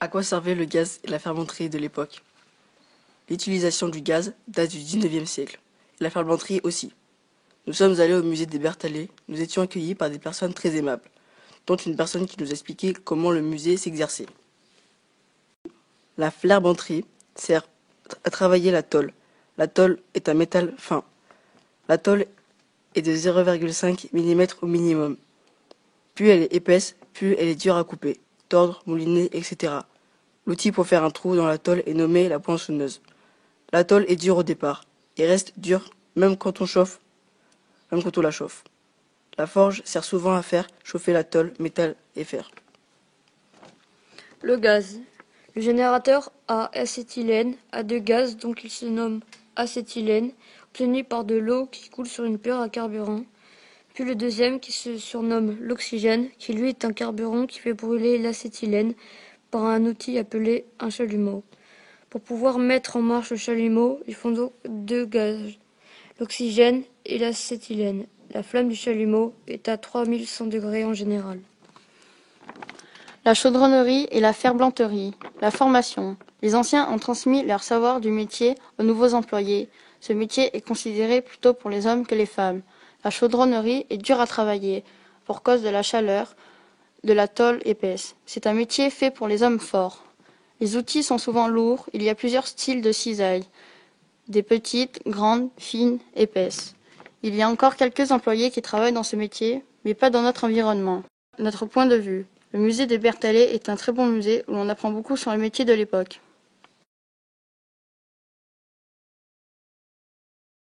À quoi servait le gaz et la fermenterie de l'époque? L'utilisation du gaz date du XIXe siècle, et la fermenterie aussi. Nous sommes allés au musée des Berthallet, nous étions accueillis par des personnes très aimables, dont une personne qui nous expliquait comment le musée s'exerçait. La flerbenterie sert à travailler la tôle. La tôle est un métal fin. La tôle est de 0,5 mm au minimum. Plus elle est épaisse, plus elle est dure à couper, tordre, mouliner, etc. L'outil pour faire un trou dans la tôle est nommé la poinçonneuse. La tôle est dure au départ et reste dure même quand on la chauffe. La forge sert souvent à faire chauffer la tôle, métal et fer. Le gaz. Le générateur à acétylène a deux gaz, donc il se nomme acétylène, obtenu par de l'eau qui coule sur une pierre à carburant. Puis le deuxième qui se surnomme l'oxygène, qui lui est un carburant qui fait brûler l'acétylène par un outil appelé un chalumeau. Pour pouvoir mettre en marche le chalumeau, il faut donc deux gaz, l'oxygène et l'acétylène. La flamme du chalumeau est à 3100 degrés en général. La chaudronnerie et la ferblanterie. La formation. Les anciens ont transmis leur savoir du métier aux nouveaux employés. Ce métier est considéré plutôt pour les hommes que les femmes. La chaudronnerie est dure à travailler, pour cause de la chaleur de la tôle épaisse. C'est un métier fait pour les hommes forts. Les outils sont souvent lourds, il y a plusieurs styles de cisailles. Des petites, grandes, fines, épaisses. Il y a encore quelques employés qui travaillent dans ce métier, mais pas dans notre environnement. Notre point de vue. Le musée des Berthallet est un très bon musée où l'on apprend beaucoup sur le métier de l'époque.